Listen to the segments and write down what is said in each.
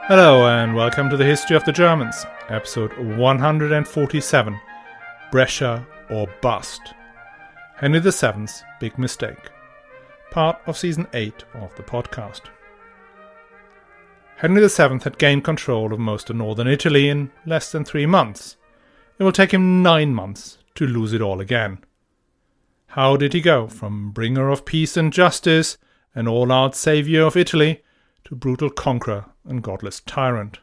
Hello and welcome to the History of the Germans, episode 147, Brescia or Bust. Henry VII's Big Mistake, part of season 8 of the podcast. Henry VII had gained control of most of northern Italy in less than 3 months. It will take him 9 months to lose it all again. How did he go from bringer of peace and justice, an all-out saviour of Italy, to brutal conqueror and godless tyrant?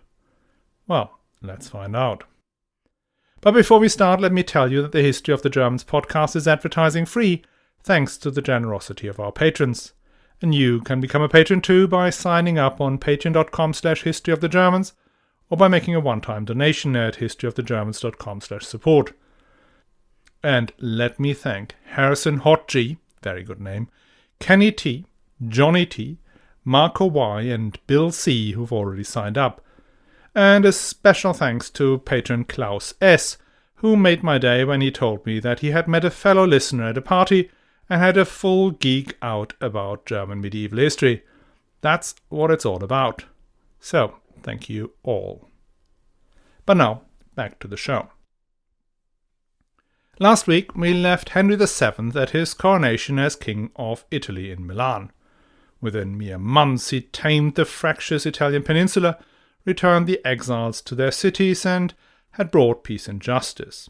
Well, let's find out. But before we start, let me tell you that the History of the Germans podcast is advertising free, thanks to the generosity of our patrons. And you can become a patron too by signing up on patreon.com/historyofthegermans or by making a one-time donation at historyofthegermans.com/support. And let me thank Harrison Hot G, very good name, Kenny T, Johnny T, Marco Y and Bill C who've already signed up. And a special thanks to patron Klaus S, who made my day when he told me that he had met a fellow listener at a party and had a full geek out about German medieval history. That's what it's all about. So, thank you all. But now, back to the show. Last week we left Henry VII at his coronation as King of Italy in Milan. Within mere months he tamed the fractious Italian peninsula, returned the exiles to their cities, and had brought peace and justice.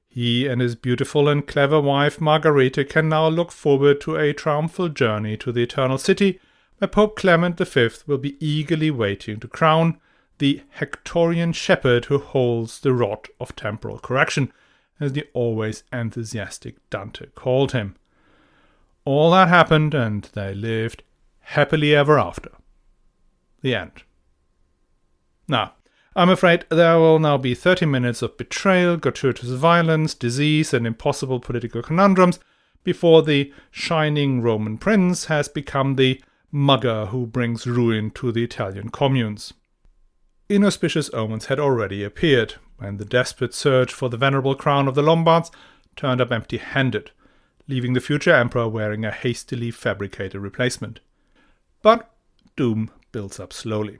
He and his beautiful and clever wife Margherita can now look forward to a triumphal journey to the Eternal City, where Pope Clement V will be eagerly waiting to crown the Hectorian shepherd who holds the rod of temporal correction, as the always enthusiastic Dante called him. All that happened, and they lived happily ever after. The end. Now, I'm afraid there will now be 30 minutes of betrayal, gratuitous violence, disease, and impossible political conundrums before the shining Roman prince has become the mugger who brings ruin to the Italian communes. Inauspicious omens had already appeared when the desperate search for the venerable crown of the Lombards turned up empty-handed, leaving the future emperor wearing a hastily fabricated replacement. But doom builds up slowly.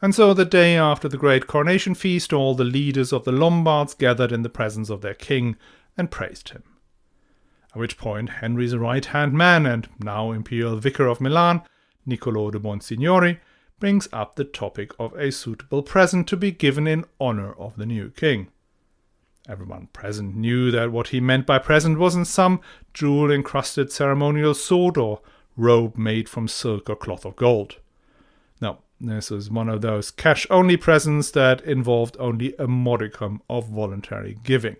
And so the day after the great coronation feast, all the leaders of the Lombards gathered in the presence of their king and praised him. At which point Henry's right-hand man and now imperial vicar of Milan, Niccolò de Monsignori, brings up the topic of a suitable present to be given in honor of the new king. Everyone present knew that what he meant by present wasn't some jewel-encrusted ceremonial sword or robe made from silk or cloth of gold. No, this was one of those cash-only presents that involved only a modicum of voluntary giving.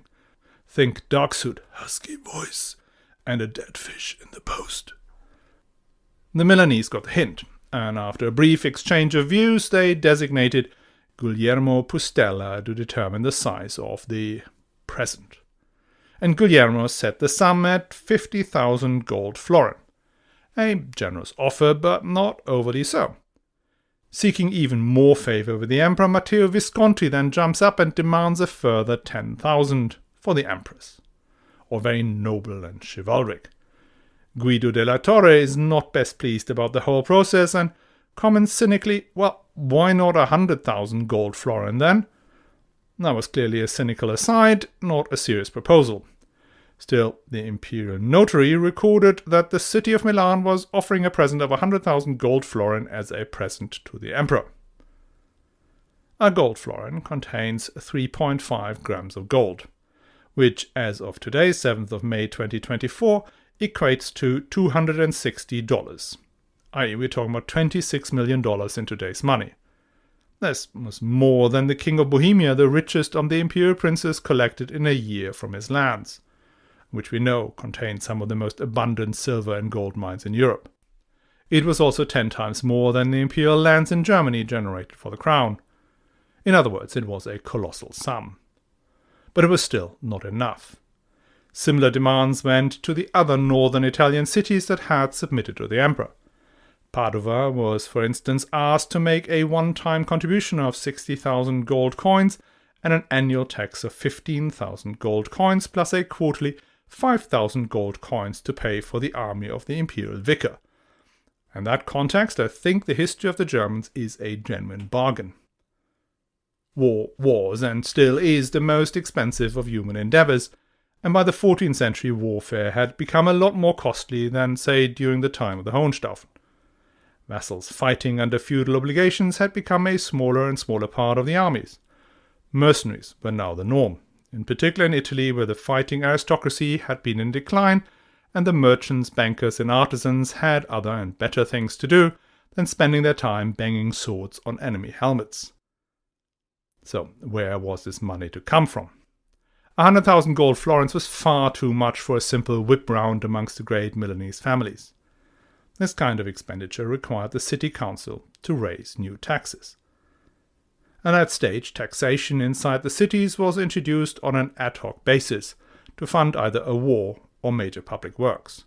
Think dark suit, husky voice, and a dead fish in the post. The Milanese got the hint, and after a brief exchange of views, they designated Guglielmo Pustella to determine the size of the present. And Guglielmo set the sum at 50,000 gold florin. A generous offer, but not overly so. Seeking even more favour with the emperor, Matteo Visconti then jumps up and demands a further 10,000 for the empress. All very noble and chivalric. Guido della Torre is not best pleased about the whole process and comments cynically, well, why not 100,000 gold florin then? That was clearly a cynical aside, not a serious proposal. Still, the imperial notary recorded that the city of Milan was offering a present of 100,000 gold florin as a present to the emperor. A gold florin contains 3.5 grams of gold, which as of today, 7th of May 2024, equates to $260, i.e. we're talking about $26 million in today's money. This was more than the King of Bohemia, the richest of the imperial princes, collected in a year from his lands, which we know contained some of the most abundant silver and gold mines in Europe. It was also 10 times more than the imperial lands in Germany generated for the crown. In other words, it was a colossal sum. But it was still not enough. Similar demands went to the other northern Italian cities that had submitted to the emperor. Padua was, for instance, asked to make a one-time contribution of 60,000 gold coins and an annual tax of 15,000 gold coins plus a quarterly 5,000 gold coins to pay for the army of the imperial vicar. In that context, I think the history of the Germans is a genuine bargain. War was and still is the most expensive of human endeavours, and by the 14th century warfare had become a lot more costly than, say, during the time of the Hohenstaufen. Vassals fighting under feudal obligations had become a smaller and smaller part of the armies. Mercenaries were now the norm, in particular in Italy, where the fighting aristocracy had been in decline, and the merchants, bankers, and artisans had other and better things to do than spending their time banging swords on enemy helmets. So, where was this money to come from? 100,000 gold florins was far too much for a simple whip round amongst the great Milanese families. This kind of expenditure required the city council to raise new taxes. At that stage, taxation inside the cities was introduced on an ad hoc basis to fund either a war or major public works.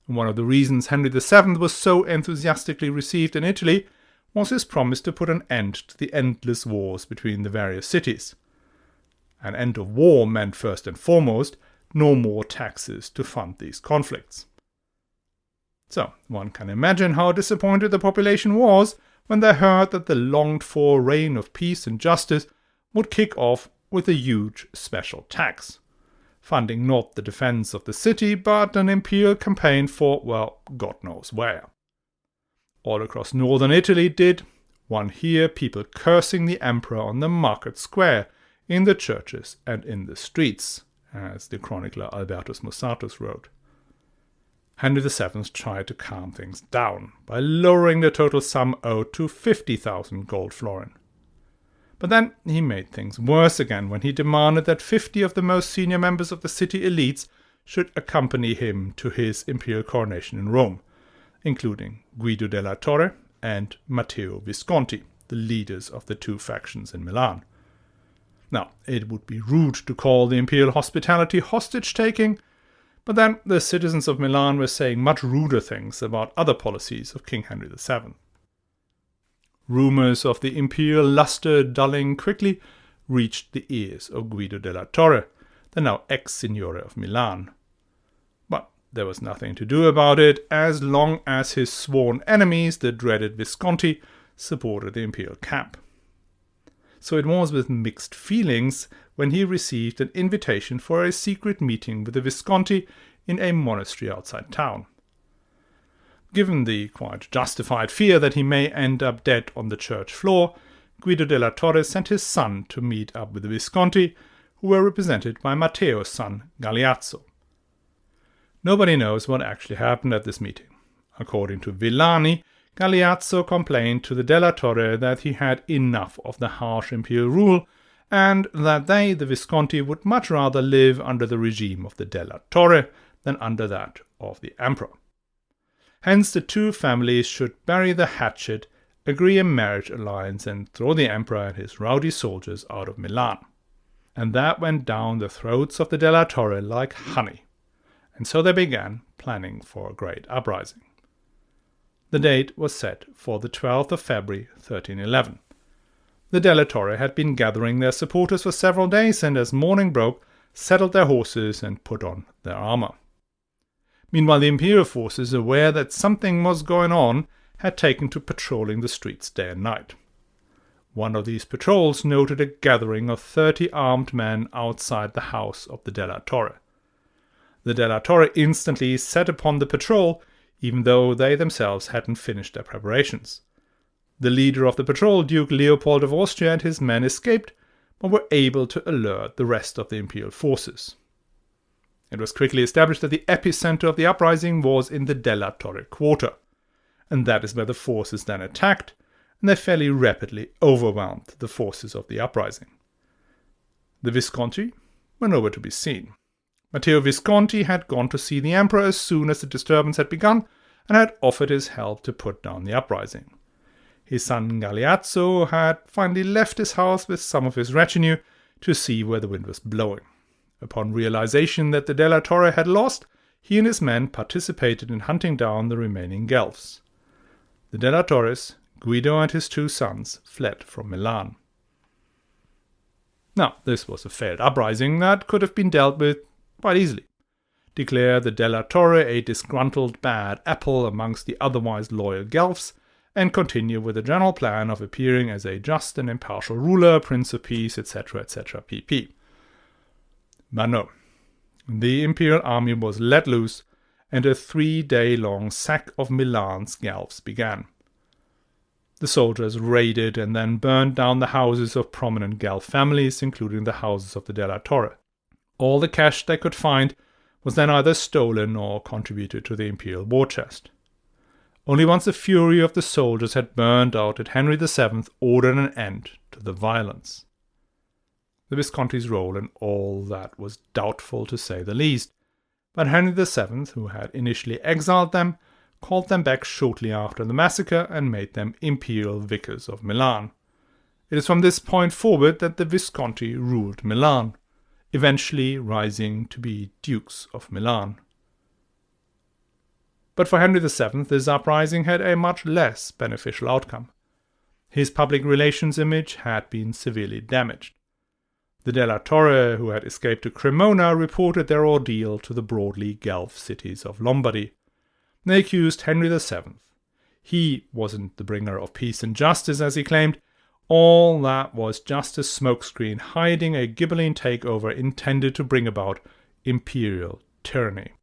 One of the reasons Henry VII was so enthusiastically received in Italy was his promise to put an end to the endless wars between the various cities. An end of war meant first and foremost no more taxes to fund these conflicts. So, one can imagine how disappointed the population was when they heard that the longed-for reign of peace and justice would kick off with a huge special tax, funding not the defense of the city, but an imperial campaign for, well, God knows where. All across northern Italy did one hear people cursing the emperor on the market square, in the churches and in the streets, as the chronicler Albertus Mussatus wrote. Henry VII tried to calm things down by lowering the total sum owed to 50,000 gold florin. But then he made things worse again when he demanded that 50 of the most senior members of the city elites should accompany him to his imperial coronation in Rome, including Guido della Torre and Matteo Visconti, the leaders of the two factions in Milan. Now, it would be rude to call the imperial hospitality hostage-taking, but then the citizens of Milan were saying much ruder things about other policies of King Henry VII. Rumours of the imperial luster dulling quickly reached the ears of Guido della Torre, the now ex-signore of Milan. But there was nothing to do about it as long as his sworn enemies, the dreaded Visconti, supported the imperial camp. So it was with mixed feelings when he received an invitation for a secret meeting with the Visconti in a monastery outside town. Given the quite justified fear that he may end up dead on the church floor, Guido della Torre sent his son to meet up with the Visconti, who were represented by Matteo's son, Galeazzo. Nobody knows what actually happened at this meeting. According to Villani, Galeazzo complained to the della Torre that he had enough of the harsh imperial rule, and that they, the Visconti, would much rather live under the regime of the della Torre than under that of the emperor. Hence the two families should bury the hatchet, agree a marriage alliance, and throw the emperor and his rowdy soldiers out of Milan. And that went down the throats of the della Torre like honey, and so they began planning for a great uprising. The date was set for the 12th of February 1311. The della Torre had been gathering their supporters for several days, and as morning broke, saddled their horses and put on their armour. Meanwhile, the imperial forces, aware that something was going on, had taken to patrolling the streets day and night. One of these patrols noted a gathering of 30 armed men outside the house of the della Torre. The della Torre instantly set upon the patrol, even though they themselves hadn't finished their preparations. The leader of the patrol, Duke Leopold of Austria, and his men escaped, but were able to alert the rest of the imperial forces. It was quickly established that the epicenter of the uprising was in the della Torre quarter, and that is where the forces then attacked, and they fairly rapidly overwhelmed the forces of the uprising. The Visconti were nowhere to be seen. Matteo Visconti had gone to see the emperor as soon as the disturbance had begun, and had offered his help to put down the uprising. His son Galeazzo had finally left his house with some of his retinue to see where the wind was blowing. Upon realization that the della Torre had lost, he and his men participated in hunting down the remaining Guelphs. The della Torres, Guido and his two sons, fled from Milan. Now, this was a failed uprising that could have been dealt with quite easily. declare the Della Torre a disgruntled bad apple amongst the otherwise loyal Guelphs, and continue with the general plan of appearing as a just and impartial ruler, Prince of Peace, etc., etc., pp. But no. The imperial army was let loose, and a 3-day-long sack of Milan's Guelphs began. The soldiers raided and then burned down the houses of prominent Guelph families, including the houses of the Della Torre. All the cash they could find was then either stolen or contributed to the imperial war chest. Only once the fury of the soldiers had burned out did Henry VII order an end to the violence. The Visconti's role in all that was doubtful, to say the least, but Henry VII, who had initially exiled them, called them back shortly after the massacre and made them imperial vicars of Milan. It is from this point forward that the Visconti ruled Milan, eventually rising to be Dukes of Milan. But for Henry VII, this uprising had a much less beneficial outcome. His public relations image had been severely damaged. The Della Torre, who had escaped to Cremona, reported their ordeal to the broadly Guelph cities of Lombardy. They accused Henry VII. He wasn't the bringer of peace and justice, as he claimed. All that was just a smokescreen hiding a Ghibelline takeover intended to bring about imperial tyranny.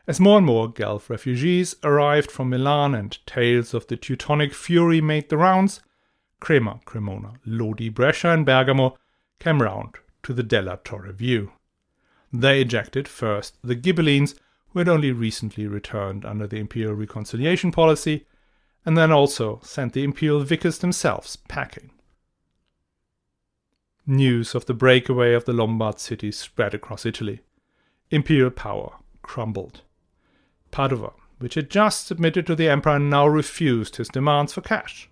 As more and more Guelph refugees arrived from Milan and tales of the Teutonic fury made the rounds, Crema, Cremona, Lodi, Brescia and Bergamo came round to the Della Torre view. They ejected first the Ghibellines, who had only recently returned under the imperial reconciliation policy, and then also sent the imperial vicars themselves packing. News of the breakaway of the Lombard cities spread across Italy. Imperial power crumbled. Padua, which had just submitted to the emperor, now refused his demands for cash.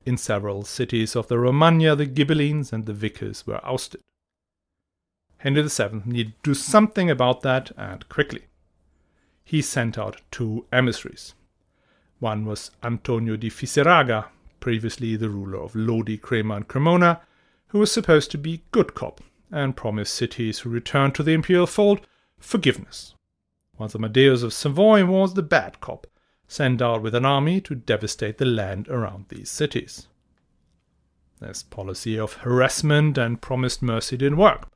In several cities of the Romagna, the Ghibellines and the vicars were ousted. Henry VII needed to do something about that, and quickly. He sent out 2 emissaries. One was Antonio di Fiseraga, previously the ruler of Lodi, Crema and Cremona, who was supposed to be good cop and promised cities who returned to the imperial fold forgiveness, whilst Amadeus of Savoy was the bad cop, sent out with an army to devastate the land around these cities. This policy of harassment and promised mercy didn't work.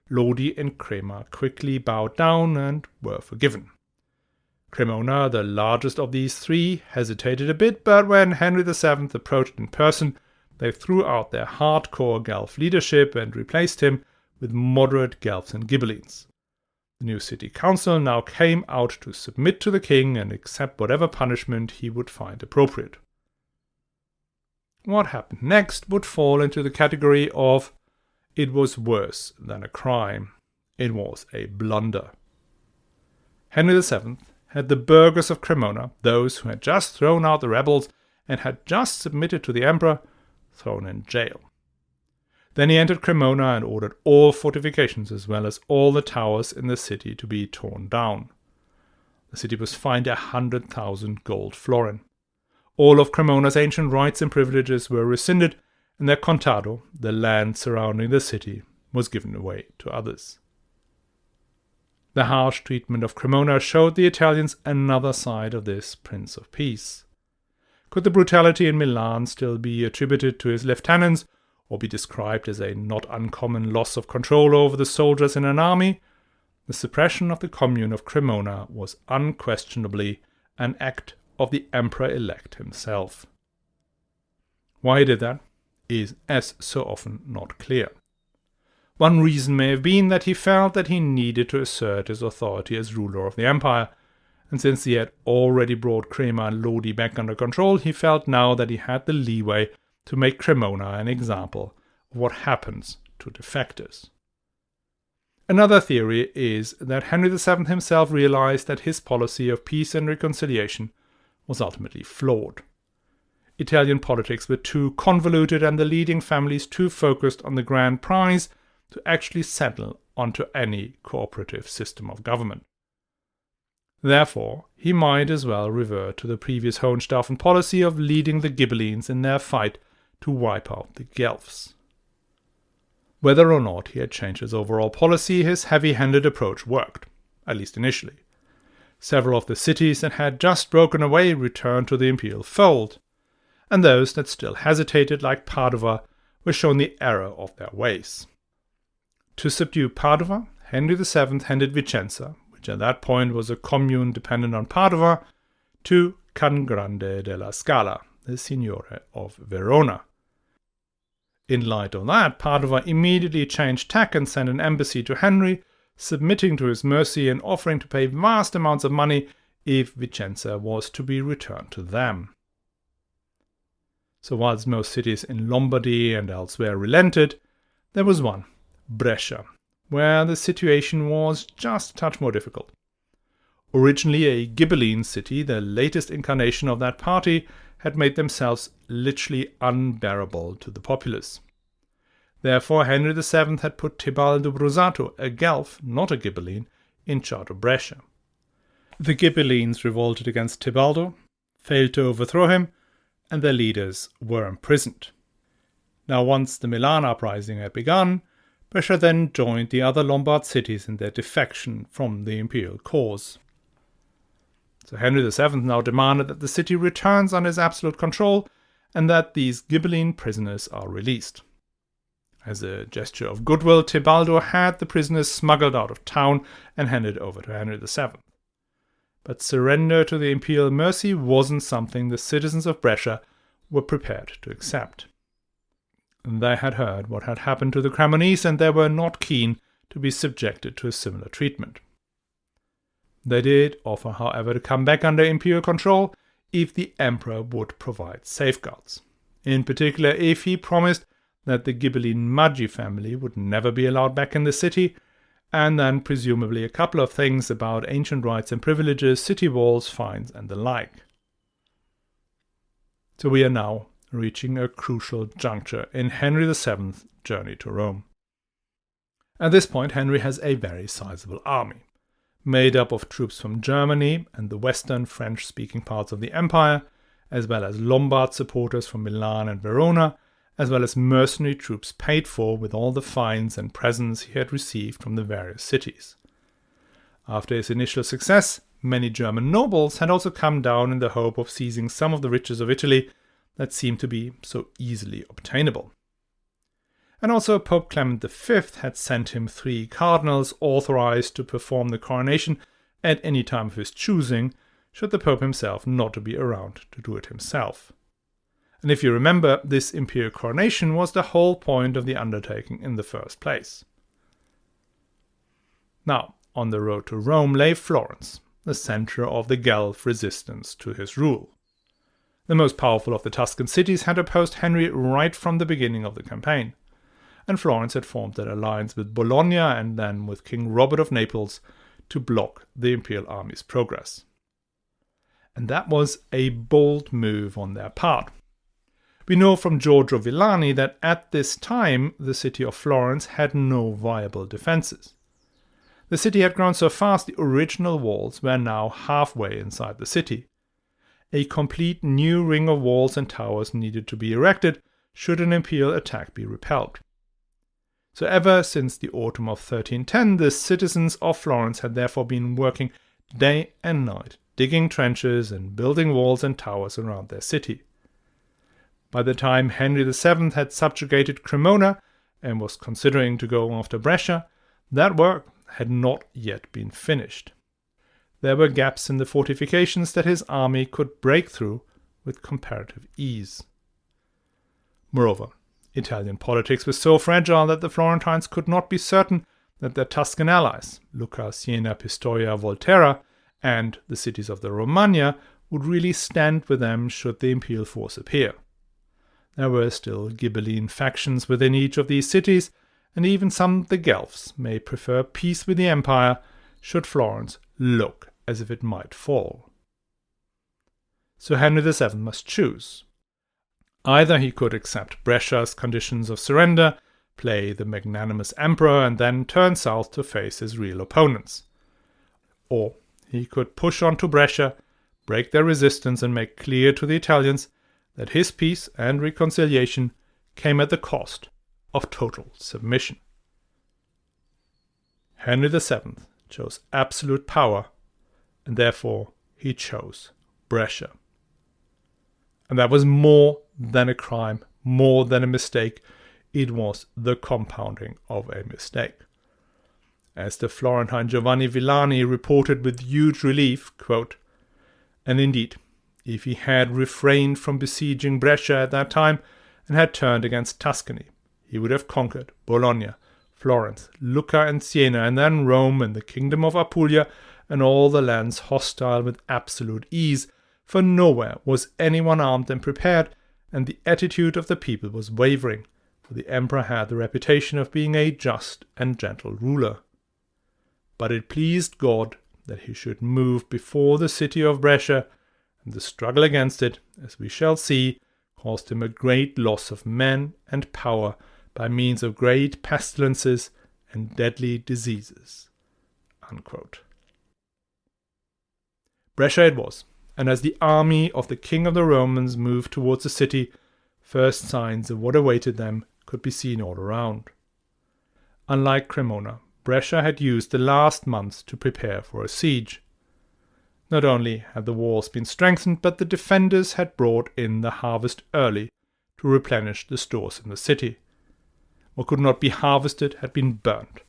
Lodi and Crema quickly bowed down and were forgiven. Cremona, the largest of these 3, hesitated a bit, but when Henry VII approached in person, they threw out their hardcore Guelph leadership and replaced him with moderate Guelphs and Ghibellines. The new city council now came out to submit to the king and accept whatever punishment he would find appropriate. What happened next would fall into the category of it was worse than a crime. It was a blunder. Henry VII had the burghers of Cremona, those who had just thrown out the rebels and had just submitted to the emperor, thrown in jail. Then he entered Cremona and ordered all fortifications as well as all the towers in the city to be torn down. The city was fined 100,000 gold florin. All of Cremona's ancient rights and privileges were rescinded, and their contado, the land surrounding the city, was given away to others. The harsh treatment of Cremona showed the Italians another side of this Prince of Peace. Could the brutality in Milan still be attributed to his lieutenants, or be described as a not uncommon loss of control over the soldiers in an army? The suppression of the commune of Cremona was unquestionably an act of the emperor-elect himself. Why he did that is, as so often, not clear. One reason may have been that he felt that he needed to assert his authority as ruler of the empire, and since he had already brought Crema and Lodi back under control, he felt now that he had the leeway to make Cremona an example of what happens to defectors. Another theory is that Henry VII himself realized that his policy of peace and reconciliation was ultimately flawed. Italian politics were too convoluted and the leading families too focused on the grand prize to actually settle onto any cooperative system of government. Therefore, he might as well revert to the previous Hohenstaufen policy of leading the Ghibellines in their fight to wipe out the Guelphs. Whether or not he had changed his overall policy, his heavy-handed approach worked. at least initially. Several of the cities that had just broken away returned to the imperial fold, and those that still hesitated, like Padua, were shown the error of their ways. To subdue Padua, Henry VII handed Vicenza, which at that point was a commune dependent on Padua, to Can Grande della Scala, the Signore of Verona. In light of that, Padua immediately changed tack and sent an embassy to Henry, submitting to his mercy and offering to pay vast amounts of money if Vicenza was to be returned to them. So whilst most cities in Lombardy and elsewhere relented, there was one, Brescia, where the situation was just a touch more difficult. Originally a Ghibelline city, the latest incarnation of that party had made themselves literally unbearable to the populace. Therefore, Henry VII had put Tebaldo Brusato, a Guelph, not a Ghibelline, in charge of Brescia. The Ghibellines revolted against Tebaldo, failed to overthrow him, and their leaders were imprisoned. Now, once the Milan uprising had begun, Brescia then joined the other Lombard cities in their defection from the imperial cause. So Henry VII now demanded that the city returns under his absolute control and that these Ghibelline prisoners are released. As a gesture of goodwill, Tebaldo had the prisoners smuggled out of town and handed over to Henry VII. But surrender to the imperial mercy wasn't something the citizens of Brescia were prepared to accept. They had heard what had happened to the Cremonese, and they were not keen to be subjected to a similar treatment. They did offer, however, to come back under imperial control if the emperor would provide safeguards. In particular, if he promised that the Ghibelline Maggi family would never be allowed back in the city, and then presumably a couple of things about ancient rights and privileges, city walls, fines, and the like. So we are now reaching a crucial juncture in Henry VII's journey to Rome. At this point, Henry has a very sizable army, made up of troops from Germany and the western French-speaking parts of the empire, as well as Lombard supporters from Milan and Verona, as well as mercenary troops paid for with all the fines and presents he had received from the various cities. After his initial success, many German nobles had also come down in the hope of seizing some of the riches of Italy that seemed to be so easily obtainable. And also Pope Clement V had sent him 3 cardinals authorized to perform the coronation at any time of his choosing, should the Pope himself not be around to do it himself. And if you remember, this imperial coronation was the whole point of the undertaking in the first place. Now, on the road to Rome lay Florence, the center of the Guelph resistance to his rule. The most powerful of the Tuscan cities had opposed Henry right from the beginning of the campaign, and Florence had formed an alliance with Bologna and then with King Robert of Naples to block the imperial army's progress. And that was a bold move on their part. We know from Giorgio Villani that at this time the city of Florence had no viable defenses. The city had grown so fast the original walls were now halfway inside the city. A complete new ring of walls and towers needed to be erected should an imperial attack be repelled. So ever since the autumn of 1310, the citizens of Florence had therefore been working day and night, digging trenches and building walls and towers around their city. By the time Henry VII had subjugated Cremona and was considering to go after Brescia, that work had not yet been finished. There were gaps in the fortifications that his army could break through with comparative ease. Moreover, Italian politics was so fragile that the Florentines could not be certain that their Tuscan allies, Lucca, Siena, Pistoia, Volterra, and the cities of the Romagna, would really stand with them should the imperial force appear. There were still Ghibelline factions within each of these cities, and even some of the Guelphs may prefer peace with the empire should Florence look as if it might fall. So Henry VII must choose. Either he could accept Brescia's conditions of surrender, play the magnanimous emperor, and then turn south to face his real opponents. Or he could push on to Brescia, break their resistance, and make clear to the Italians that his peace and reconciliation came at the cost of total submission. Henry VII chose absolute power, and therefore he chose Brescia. And that was more than a crime, more than a mistake. It was the compounding of a mistake. As the Florentine Giovanni Villani reported with huge relief, quote, "And indeed, if he had refrained from besieging Brescia at that time and had turned against Tuscany, he would have conquered Bologna, Florence, Lucca and Siena, and then Rome and the kingdom of Apulia and all the lands hostile with absolute ease, for nowhere was anyone armed and prepared, and the attitude of the people was wavering, for the emperor had the reputation of being a just and gentle ruler. But it pleased God that he should move before the city of Brescia, and the struggle against it, as we shall see, caused him a great loss of men and power by means of great pestilences and deadly diseases." Unquote. Brescia it was, and as the army of the king of the Romans moved towards the city, first signs of what awaited them could be seen all around. Unlike Cremona, Brescia had used the last months to prepare for a siege. Not only had the walls been strengthened, but the defenders had brought in the harvest early to replenish the stores in the city. What could not be harvested had been burnt.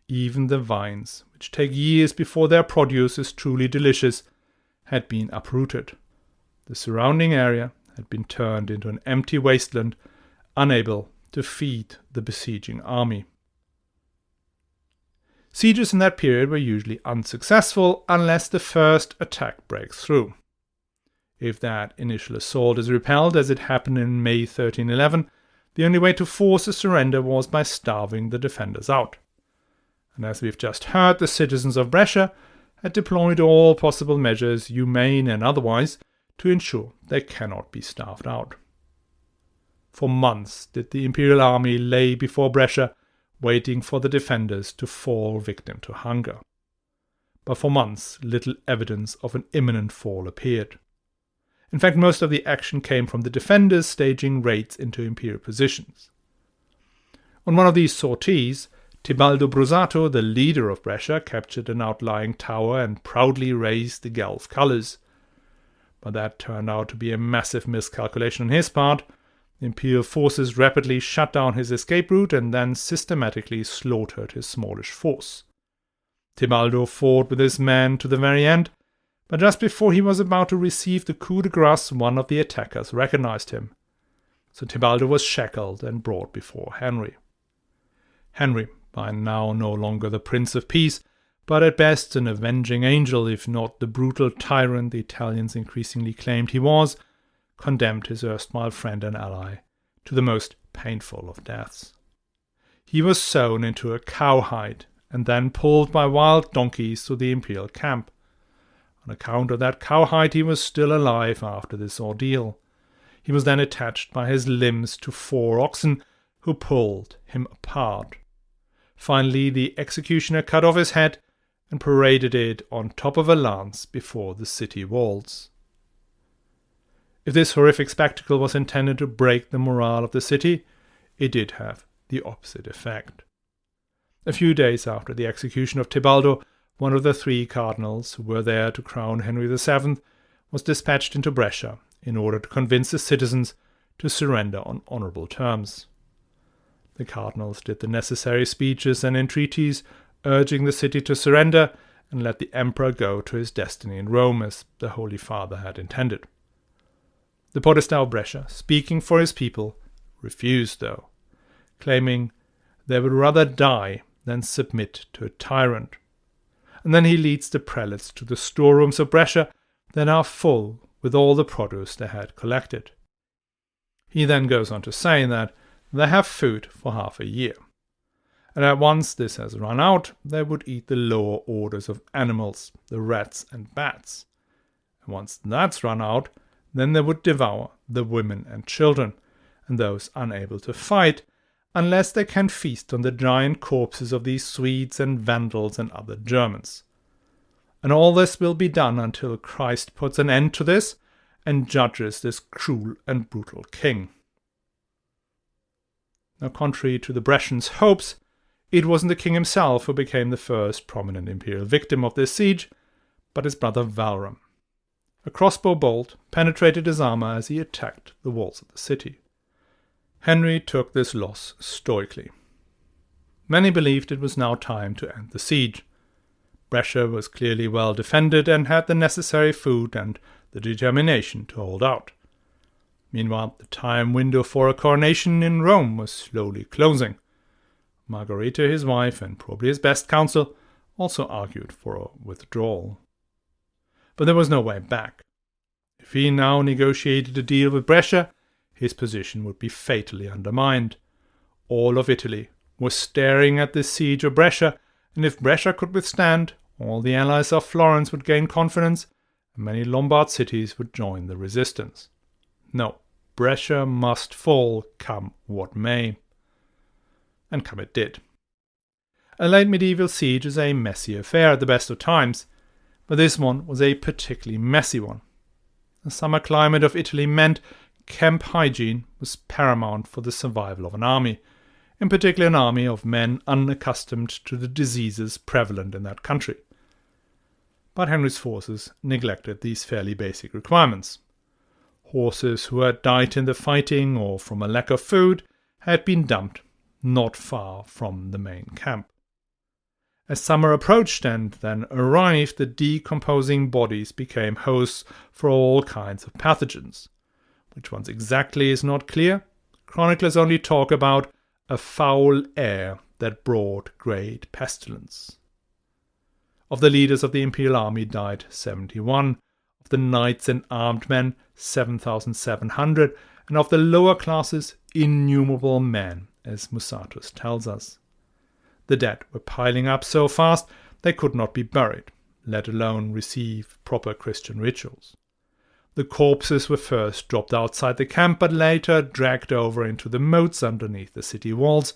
Even the vines, which take years before their produce is truly delicious, had been uprooted. The surrounding area had been turned into an empty wasteland, unable to feed the besieging army. Sieges in that period were usually unsuccessful unless the first attack breaks through. If that initial assault is repelled, as it happened in May 1311, the only way to force a surrender was by starving the defenders out. And as we've just heard, the citizens of Brescia had deployed all possible measures, humane and otherwise, to ensure they cannot be starved out. For months did the imperial army lay before Brescia, waiting for the defenders to fall victim to hunger. But for months little evidence of an imminent fall appeared. In fact, most of the action came from the defenders staging raids into imperial positions. On one of these sorties, Tebaldo Brusato, the leader of Brescia, captured an outlying tower and proudly raised the Guelph colours. But that turned out to be a massive miscalculation on his part. The imperial forces rapidly shut down his escape route and then systematically slaughtered his smallish force. Tebaldo fought with his men to the very end, but just before he was about to receive the coup de grace, one of the attackers recognized him. So Tebaldo was shackled and brought before Henry. Henry, by now no longer the Prince of Peace, but at best an avenging angel, if not the brutal tyrant the Italians increasingly claimed he was, condemned his erstwhile friend and ally to the most painful of deaths. He was sewn into a cowhide and then pulled by wild donkeys to the imperial camp. On account of that cowhide he was still alive after this ordeal. He was then attached by his limbs to 4 oxen who pulled him apart. Finally the executioner cut off his head and paraded it on top of a lance before the city walls. If this horrific spectacle was intended to break the morale of the city, it did have the opposite effect. A few days after the execution of Tebaldo, one of the 3 cardinals who were there to crown Henry VII was dispatched into Brescia in order to convince the citizens to surrender on honourable terms. The cardinals did the necessary speeches and entreaties, urging the city to surrender and let the emperor go to his destiny in Rome, as the Holy Father had intended. The Podestà of Brescia, speaking for his people, refused, though, claiming they would rather die than submit to a tyrant. And then he leads the prelates to the storerooms of Brescia that are full with all the produce they had collected. He then goes on to say that they have food for half a year, and that once this has run out, they would eat the lower orders of animals, the rats and bats. And once that's run out, then they would devour the women and children, and those unable to fight, unless they can feast on the giant corpses of these Swedes and Vandals and other Germans. And all this will be done until Christ puts an end to this and judges this cruel and brutal king. Now, contrary to the Brescians' hopes, It wasn't the king himself who became the first prominent imperial victim of this siege, but his brother Valram. A crossbow bolt penetrated his armor as he attacked the walls of the city. Henry took this loss stoically. Many believed it was now time to end the siege. Brescia was clearly well defended and had the necessary food and the determination to hold out. Meanwhile, the time window for a coronation in Rome was slowly closing. Margherita, his wife, and probably his best counsel, also argued for a withdrawal. But there was no way back. If he now negotiated a deal with Brescia, his position would be fatally undermined. All of Italy was staring at this siege of Brescia, and if Brescia could withstand, all the allies of Florence would gain confidence, and many Lombard cities would join the resistance. No, Brescia must fall, come what may. And come it did. A late medieval siege is a messy affair at the best of times, but this one was a particularly messy one. The summer climate of Italy meant camp hygiene was paramount for the survival of an army, in particular an army of men unaccustomed to the diseases prevalent in that country. But Henry's forces neglected these fairly basic requirements. Horses who had died in the fighting or from a lack of food had been dumped not far from the main camp. As summer approached and then arrived, the decomposing bodies became hosts for all kinds of pathogens. Which ones exactly is not clear. Chroniclers only talk about a foul air that brought great pestilence. Of the leaders of the imperial army died 71, of the knights and armed men 7,700, and of the lower classes innumerable men, as Musatus tells us. The dead were piling up so fast they could not be buried, let alone receive proper Christian rituals. The corpses were first dropped outside the camp, but later dragged over into the moats underneath the city walls,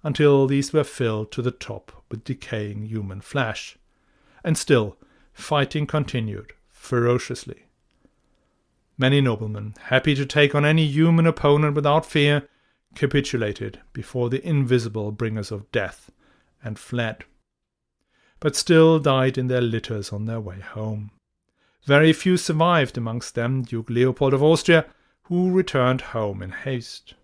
until these were filled to the top with decaying human flesh. And still, fighting continued ferociously. Many noblemen, happy to take on any human opponent without fear, capitulated before the invisible bringers of death and fled, but still died in their litters on their way home. Very few survived, amongst them Duke Leopold of Austria, who returned home in haste.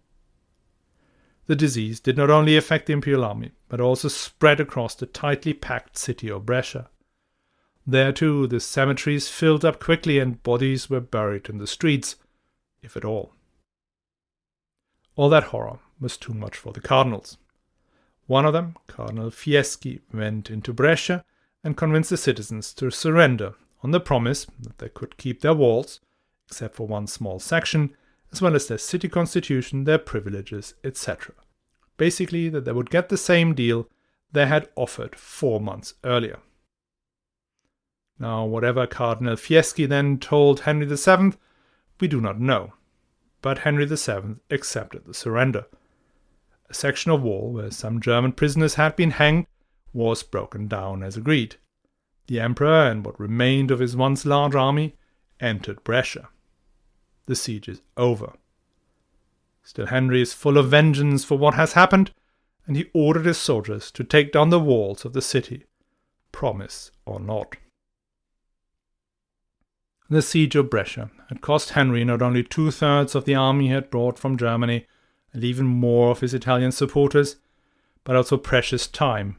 The disease did not only affect the imperial army, but also spread across the tightly packed city of Brescia. There too the cemeteries filled up quickly and bodies were buried in the streets, if at all. All that horror was too much for the cardinals. One of them, Cardinal Fieschi, went into Brescia and convinced the citizens to surrender on the promise that they could keep their walls, except for one small section, as well as their city constitution, their privileges, etc. Basically, that they would get the same deal they had offered 4 months earlier. Now, whatever Cardinal Fieschi then told Henry VII, we do not know, but Henry VII accepted the surrender. A section of wall where some German prisoners had been hanged was broken down as agreed. The emperor and what remained of his once large army entered Brescia. The siege is over. Still, Henry is full of vengeance for what has happened, and he ordered his soldiers to take down the walls of the city, promise or not. The siege of Brescia had cost Henry not only 2/3 of the army he had brought from Germany, and even more of his Italian supporters, but also precious time.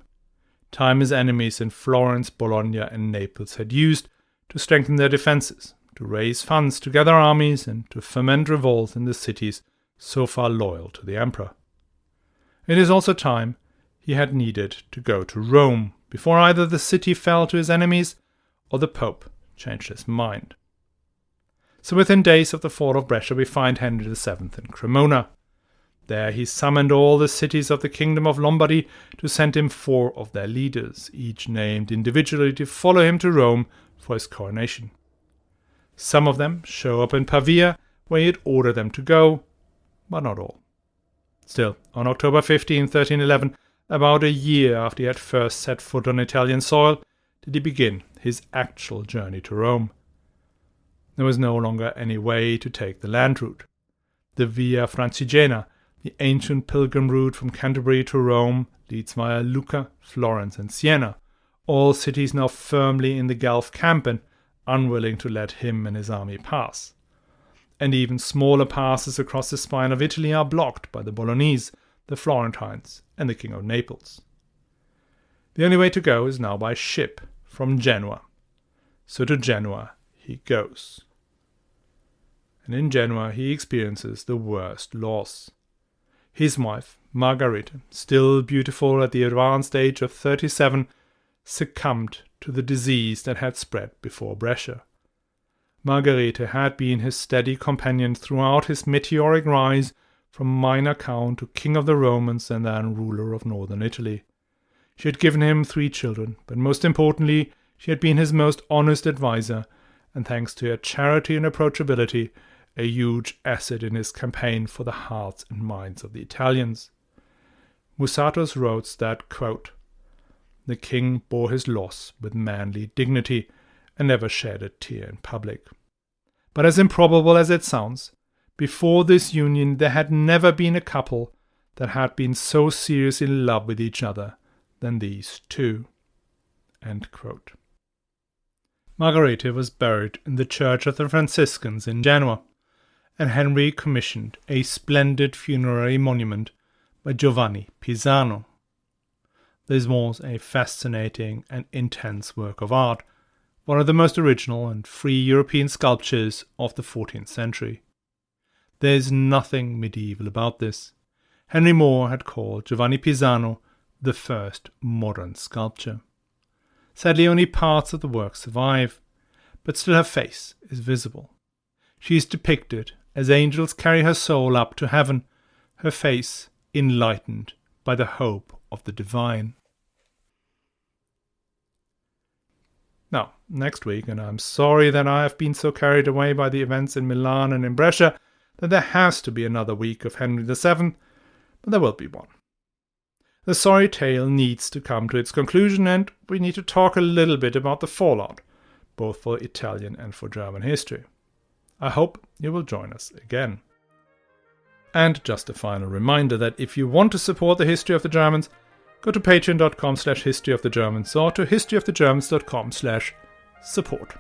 Time his enemies in Florence, Bologna, and Naples had used to strengthen their defences, to raise funds, to gather armies, and to foment revolt in the cities so far loyal to the emperor. It is also time he had needed to go to Rome before either the city fell to his enemies or the Pope changed his mind. So within days of the fall of Brescia we find Henry VII in Cremona. There he summoned all the cities of the Kingdom of Lombardy to send him 4 of their leaders, each named individually, to follow him to Rome for his coronation. Some of them show up in Pavia, where he had ordered them to go, but not all. Still, on October 15, 1311, about a year after he had first set foot on Italian soil, did he begin his actual journey to Rome. There was no longer any way to take the land route. The Via Francigena, The ancient pilgrim route from Canterbury to Rome leads via Lucca, Florence and Siena, all cities now firmly in the Guelph camp and unwilling to let him and his army pass. And even smaller passes across the spine of Italy are blocked by the Bolognese, the Florentines and the King of Naples. The only way to go is now by ship from Genoa. So to Genoa he goes. And in Genoa he experiences the worst loss. His wife, Margherita, still beautiful at the advanced age of 37, succumbed to the disease that had spread before Brescia. Margherita had been his steady companion throughout his meteoric rise from minor count to king of the Romans and then ruler of northern Italy. She had given him 3 children, but most importantly, she had been his most honest adviser, and thanks to her charity and approachability, a huge asset in his campaign for the hearts and minds of the Italians. Musatos wrote that, quote, "The king bore his loss with manly dignity and never shed a tear in public." But as improbable as it sounds, before this union there had never been a couple that had been so seriously in love with each other than these two. End quote. Margherita was buried in the Church of the Franciscans in Genoa, and Henry commissioned a splendid funerary monument by Giovanni Pisano. This was a fascinating and intense work of art, one of the most original and free European sculptures of the 14th century. There is nothing medieval about this. Henry Moore had called Giovanni Pisano the first modern sculpture. Sadly, only parts of the work survive, but still her face is visible. She is depicted as angels carry her soul up to heaven, her face enlightened by the hope of the divine. Now, next week, and I'm sorry that I have been so carried away by the events in Milan and in Brescia, that there has to be another week of Henry VII, but there will be one. The sorry tale needs to come to its conclusion, and we need to talk a little bit about the fallout, both for Italian and for German history. I hope you will join us again. And just a final reminder that if you want to support the history of the Germans, go to patreon.com/historyofthegermans or to historyofthegermans.com/support.